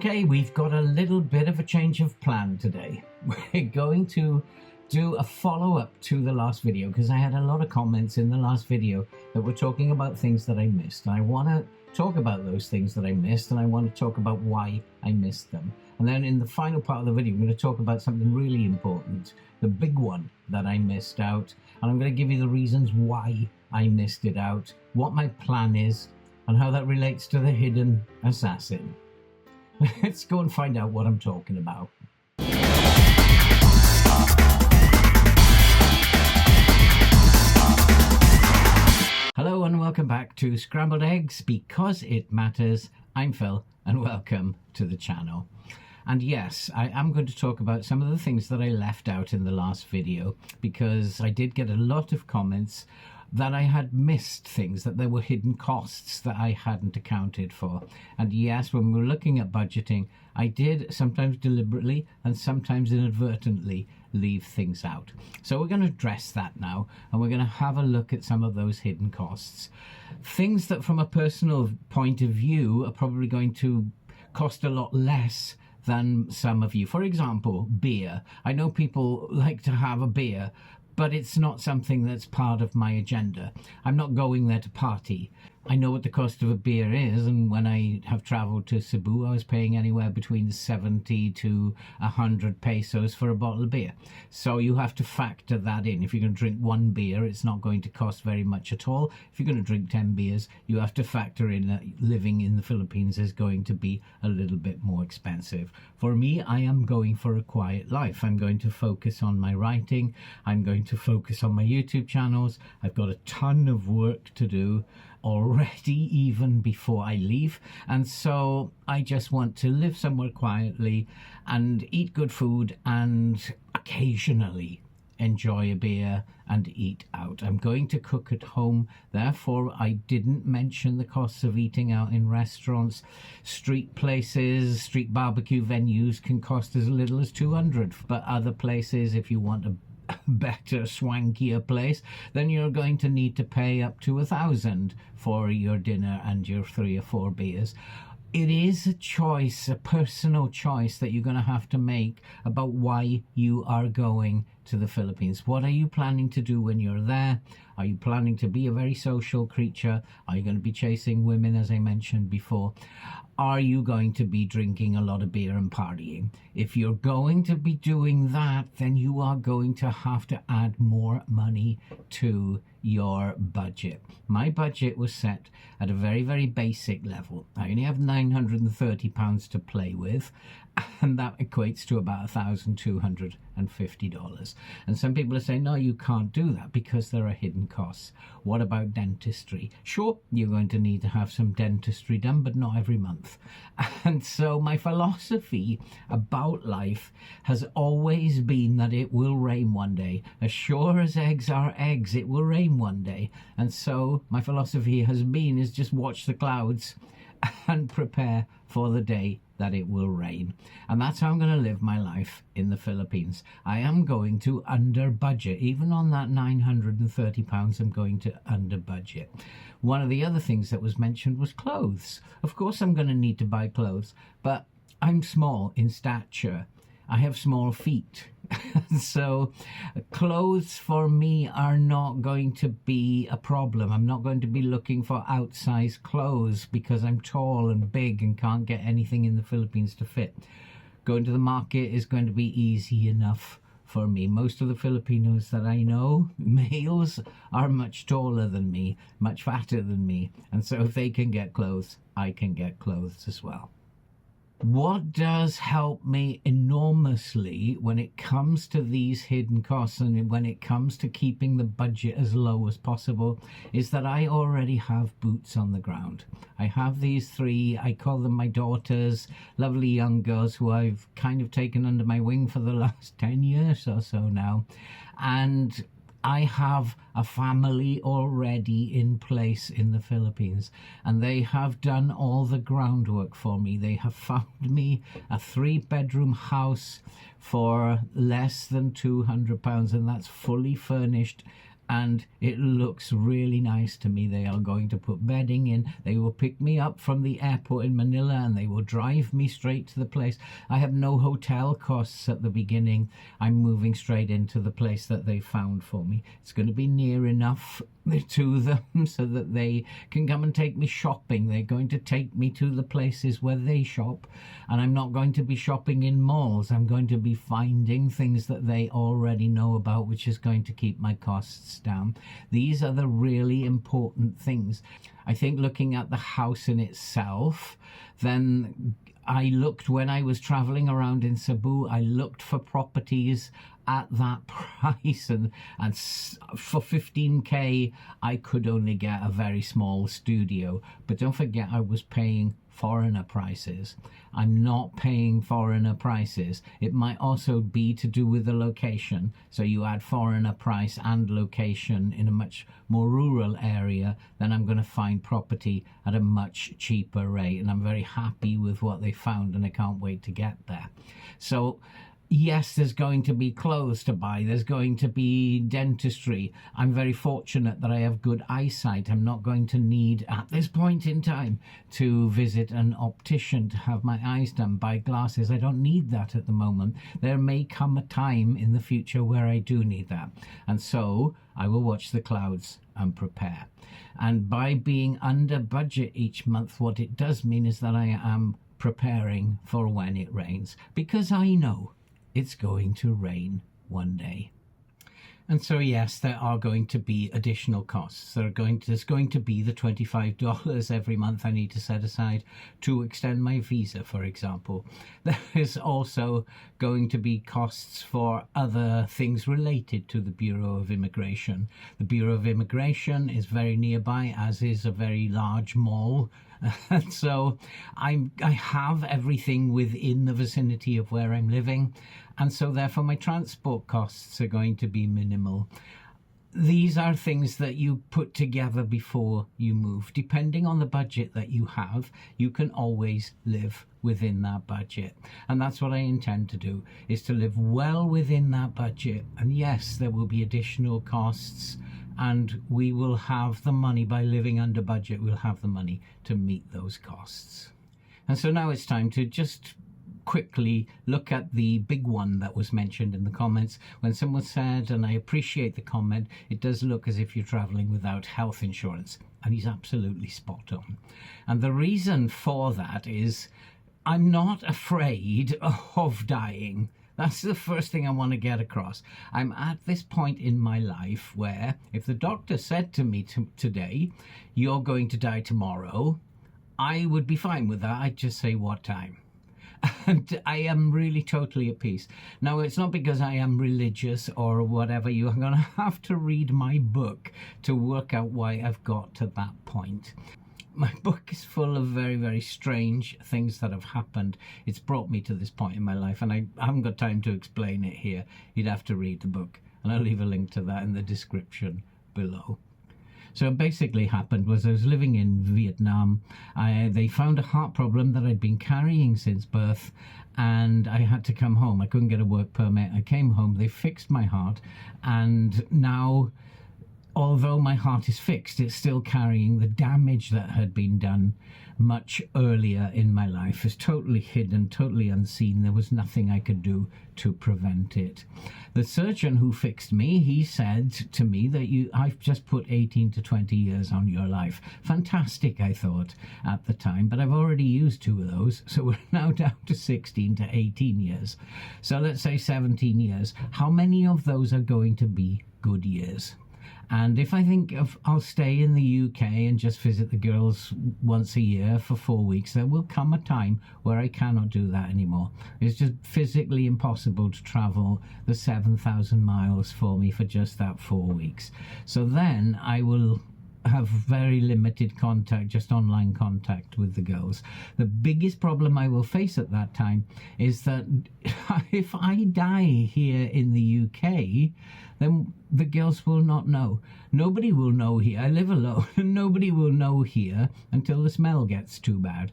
Okay, we've got a little bit of a change of plan today. We're going to do a follow-up to the last video because I had a lot of comments in the last video that were talking about things that I missed. And I want to talk about those things that I missed, and I want to talk about why I missed them. And then in the final part of the video, I'm going to talk about something really important, the big one that I missed out. And I'm going to give you the reasons why I missed it out, what my plan is, and how that relates to the hidden assassin. Let's go and find out what I'm talking about. Hello and welcome back to Scrambled Eggs Because It Matters. I'm Phil and welcome to the channel. And yes, I am going to talk about some of the things that I left out in the last video because I did get a lot of comments that I had missed things, that there were hidden costs that I hadn't accounted for. And yes, when we were looking at budgeting, I did sometimes deliberately and sometimes inadvertently leave things out. So we're going to address that now, and we're going to have a look at some of those hidden costs. Things that from a personal point of view are probably going to cost a lot less than some of you. For example, beer. I know people like to have a beer, but it's not something that's part of my agenda. I'm not going there to party. I know what the cost of a beer is, and when I have traveled to Cebu, I was paying anywhere between 70 to 100 pesos for a bottle of beer. So you have to factor that in. If you're going to drink one beer, it's not going to cost very much at all. If you're going to drink 10 beers, you have to factor in that living in the Philippines is going to be a little bit more expensive. For me, I am going for a quiet life. I'm going to focus on my writing. I'm going to focus on my YouTube channels. I've got a ton of work to do already even before I leave, and so I just want to live somewhere quietly and eat good food and occasionally enjoy a beer and eat out. I'm going to cook at home, therefore I didn't mention the costs of eating out in restaurants. Street places, street barbecue venues can cost as little as 200, but other places, if you want a better, swankier place, then you're going to need to pay up to 1,000 for your dinner and your 3 or 4 beers. It is a choice, a personal choice that you're going to have to make about why you are going to the Philippines. What are you planning to do when you're there? Are you planning to be a very social creature? Are you going to be chasing women, as I mentioned before? Are you going to be drinking a lot of beer and partying? If you're going to be doing that, then you are going to have to add more money to your budget. My budget was set at a very, very basic level. I only have £930 to play with, and that equates to about $1,250. And some people are saying, no, you can't do that because there are hidden costs. What about dentistry? Sure, you're going to need to have some dentistry done, but not every month. And so my philosophy about life has always been that it will rain one day. As sure as eggs are eggs, it will rain one day. And so my philosophy has been is just watch the clouds and prepare for the day that it will rain. And that's how I'm going to live my life in the Philippines. I am going to under budget. Even on that £930, I'm going to under budget. One of the other things that was mentioned was clothes. Of course I'm going to need to buy clothes, but I'm small in stature. I have small feet. So clothes for me are not going to be a problem. I'm not going to be looking for outsized clothes because I'm tall and big and can't get anything in the Philippines to fit. Going to the market is going to be easy enough for me. Most of the Filipinos that I know, males, are much taller than me, much fatter than me. And so if they can get clothes, I can get clothes as well. What does help me enormously when it comes to these hidden costs and when it comes to keeping the budget as low as possible is that I already have boots on the ground. I have these 3, I call them my daughters, lovely young girls who I've kind of taken under my wing for the last 10 years or so now. And I have a family already in place in the Philippines, and they have done all the groundwork for me. They have found me a 3-bedroom house for less than £200, and that's fully furnished and it looks really nice to me. They are going to put bedding in. They will pick me up from the airport in Manila and they will drive me straight to the place. I have no hotel costs at the beginning. I'm moving straight into the place that they found for me. It's going to be near enough to them so that they can come and take me shopping. They're going to take me to the places where they shop, and I'm not going to be shopping in malls. I'm going to be finding things that they already know about, which is going to keep my costs down. These are the really important things. I think looking at the house in itself, then I looked, when I was traveling around in Cebu, I looked for properties at that price, and for 15k I could only get a very small studio. But don't forget, I was paying foreigner prices. I'm not paying foreigner prices. It might also be to do with the location. So you add foreigner price and location in a much more rural area, then I'm going to find property at a much cheaper rate. And I'm very happy with what they found, and I can't wait to get there. So yes, there's going to be clothes to buy. There's going to be dentistry. I'm very fortunate that I have good eyesight. I'm not going to need, at this point in time, to visit an optician to have my eyes done, buy glasses. I don't need that at the moment. There may come a time in the future where I do need that. And so I will watch the clouds and prepare. And by being under budget each month, what it does mean is that I am preparing for when it rains, because I know it's going to rain one day. And so yes, there are going to be additional costs. There's going to be the $25 every month I need to set aside to extend my visa, for example. There is also going to be costs for other things related to the Bureau of Immigration. The Bureau of Immigration is very nearby, as is a very large mall. And so I have everything within the vicinity of where I'm living, and so therefore my transport costs are going to be minimal. These are things that you put together before you move. Depending on the budget that you have, you can always live within that budget. And that's what I intend to do, is to live well within that budget. And yes, there will be additional costs, and we will have the money. By living under budget, we'll have the money to meet those costs. And so now it's time to just quickly look at the big one that was mentioned in the comments, when someone said, and I appreciate the comment, it does look as if you're traveling without health insurance. And he's absolutely spot on. And the reason for that is I'm not afraid of dying. That's the first thing I want to get across. I'm at this point in my life where if the doctor said to me today, you're going to die tomorrow, I would be fine with that. I'd just say, what time? And I am really totally at peace. Now, it's not because I am religious or whatever. You're going to have to read my book to work out why I've got to that point. My book is full of very, very strange things that have happened. It's brought me to this point in my life, and I haven't got time to explain it here. You'd have to read the book, and I'll leave a link to that in the description below. So what basically happened was I was living in Vietnam. They found a heart problem that I'd been carrying since birth, and I had to come home. I couldn't get a work permit. I came home. They fixed my heart, and now, although my heart is fixed, it's still carrying the damage that had been done much earlier in my life. It's totally hidden, totally unseen. There was nothing I could do to prevent it. The surgeon who fixed me, he said to me that I've just put 18 to 20 years on your life. Fantastic, I thought at the time, but I've already used 2 of those, so we're now down to 16 to 18 years. So let's say 17 years. How many of those are going to be good years? And if I think I'll stay in the UK and just visit the girls once a year for 4 weeks, there will come a time where I cannot do that anymore. It's just physically impossible to travel the 7,000 miles for me for just that 4 weeks. So then I will have very limited contact, just online contact with the girls. The biggest problem I will face at that time is that if I die here in the UK, then the girls will not know. Nobody will know here. I live alone, and nobody will know here until the smell gets too bad.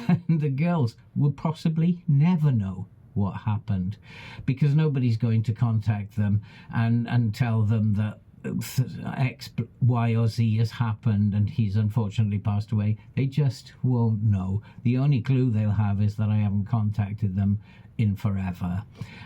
And the girls will possibly never know what happened, because nobody's going to contact them and tell them that X, Y, or Z has happened and he's unfortunately passed away. They just won't know. The only clue they'll have is that I haven't contacted them in forever.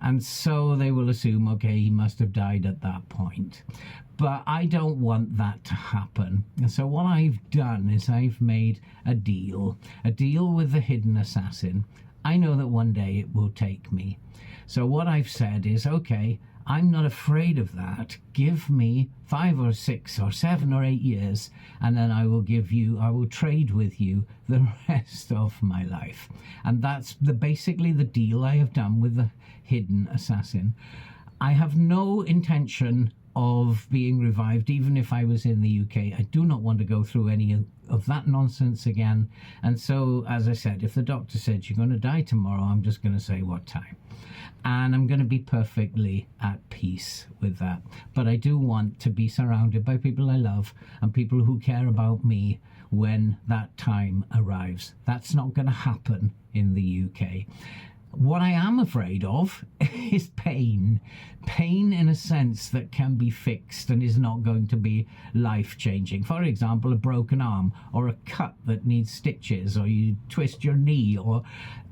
And so they will assume, okay, he must have died at that point. But I don't want that to happen. And so what I've done is I've made a deal with the hidden assassin. I know that one day it will take me. So what I've said is, okay, I'm not afraid of that. Give me 5 or 6 or 7 or 8 years, and then I will trade with you the rest of my life. And that's basically the deal I have done with the hidden assassin. I have no intention of being revived, even if I was in the UK. I do not want to go through any of that nonsense again. And so, as I said, if the doctor said you're going to die tomorrow, I'm just going to say what time. And I'm going to be perfectly at peace with that. But I do want to be surrounded by people I love and people who care about me when that time arrives. That's not going to happen in the UK. What I am afraid of is pain. Pain in a sense that can be fixed and is not going to be life-changing. For example, a broken arm or a cut that needs stitches, or you twist your knee, or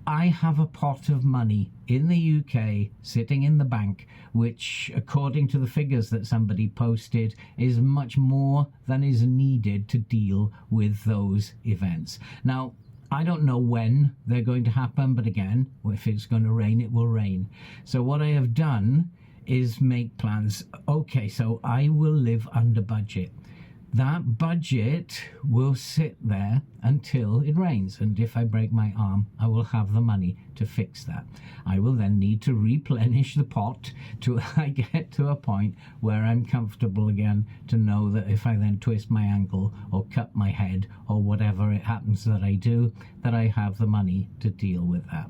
I have a pot of money in the UK sitting in the bank, which, according to the figures that somebody posted, is much more than is needed to deal with those events. Now, I don't know when they're going to happen, but again, if it's going to rain, it will rain. So what I have done is make plans. Okay, so I will live under budget. That budget will sit there until it rains, and if I break my arm, I will have the money to fix that. I will then need to replenish the pot till I get to a point where I'm comfortable again to know that if I then twist my ankle or cut my head or whatever it happens that I do, that I have the money to deal with that.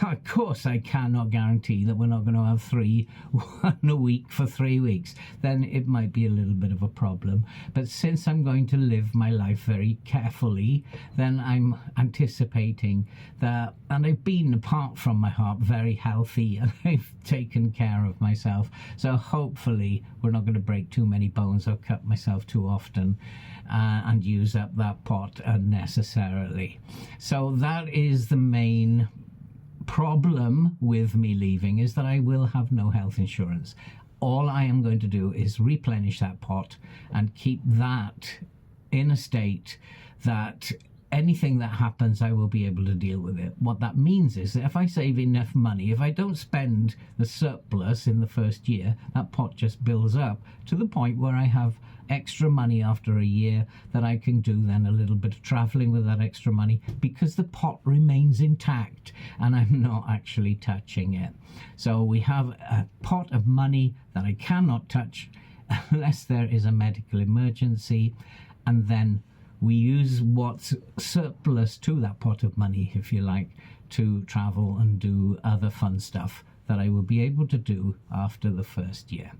Of course, I cannot guarantee that we're not going to have 1 a week for 3 weeks. Then it might be a little bit of a problem. But since I'm going to live my life very carefully, then I'm anticipating that, and I've been, apart from my heart, very healthy, and I've taken care of myself. So hopefully we're not going to break too many bones or cut myself too often and use up that pot unnecessarily. So that is the main problem with me leaving, is that I will have no health insurance. All I am going to do is replenish that pot and keep that in a state that anything that happens, I will be able to deal with it. What that means is that if I save enough money, if I don't spend the surplus in the first year, that pot just builds up to the point where I have extra money after a year that I can do then a little bit of traveling with that extra money, because the pot remains intact and I'm not actually touching it. So we have a pot of money that I cannot touch unless there is a medical emergency, and then we use what's surplus to that pot of money, if you like, to travel and do other fun stuff that I will be able to do after the first year.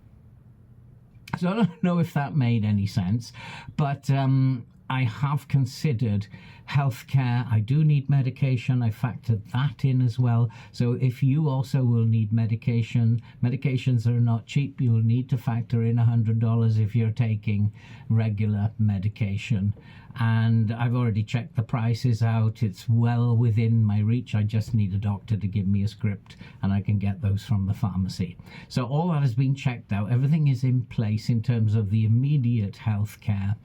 So I don't know if that made any sense, but I have considered healthcare. I do need medication. I factored that in as well. So if you also will need medication, medications are not cheap. You'll need to factor in $100 if you're taking regular medication. And I've already checked the prices out. It's well within my reach. I just need a doctor to give me a script and I can get those from the pharmacy. So all that has been checked out. Everything is in place in terms of the immediate healthcare.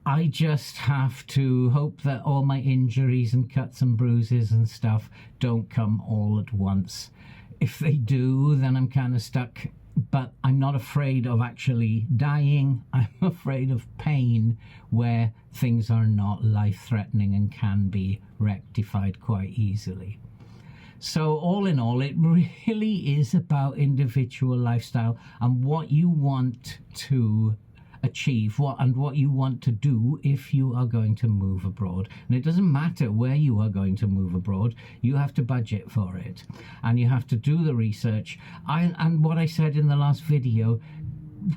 I just have to hope that all my injuries and cuts and bruises and stuff don't come all at once. If they do, then I'm kind of stuck. But I'm not afraid of actually dying. I'm afraid of pain where things are not life-threatening and can be rectified quite easily. So all in all, it really is about individual lifestyle and what you want to achieve, what you want to do if you are going to move abroad. And it doesn't matter where you are going to move abroad, you have to budget for it and you have to do the research. And what I said in the last video,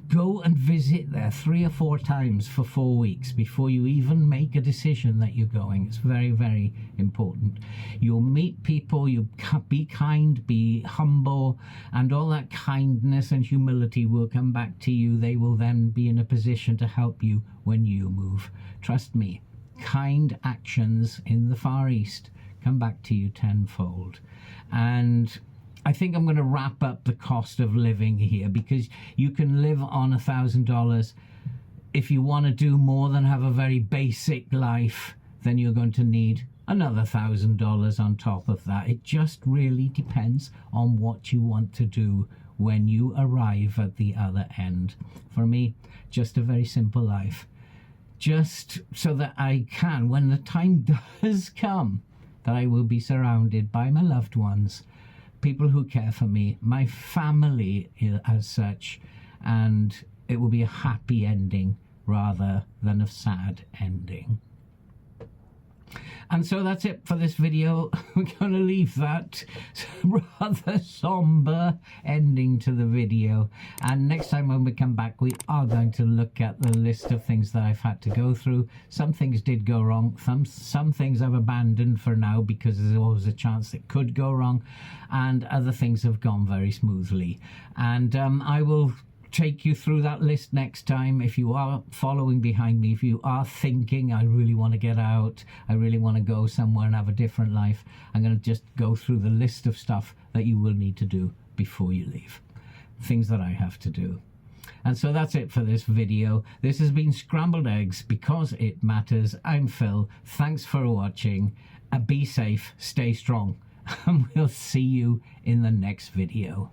go and visit there 3 or 4 times for 4 weeks before you even make a decision that you're going. It's very, very important. You'll meet people, you be kind, be humble, and all that kindness and humility will come back to you. They will then be in a position to help you when you move. Trust me, kind actions in the Far East come back to you tenfold. And I think I'm going to wrap up the cost of living here, because you can live on $1,000. If you want to do more than have a very basic life, then you're going to need another $1,000 on top of that. It just really depends on what you want to do when you arrive at the other end. For me, just a very simple life. Just so that I can, when the time does come, that I will be surrounded by my loved ones, people who care for me, my family as such, and it will be a happy ending rather than a sad ending. And so that's it for this video. We're going to leave that rather somber ending to the video. And next time when we come back, we are going to look at the list of things that I've had to go through. Some things did go wrong. Some things I've abandoned for now because there's always a chance it could go wrong. And other things have gone very smoothly. And I will take you through that list next time. If you are following behind me, if you are thinking, I really want to get out, I really want to go somewhere and have a different life, I'm going to just go through the list of stuff that you will need to do before you leave. Things that I have to do. And so that's it for this video. This has been Scrambled Eggs Because It Matters. I'm Phil. Thanks for watching. Be safe, stay strong, and we'll see you in the next video.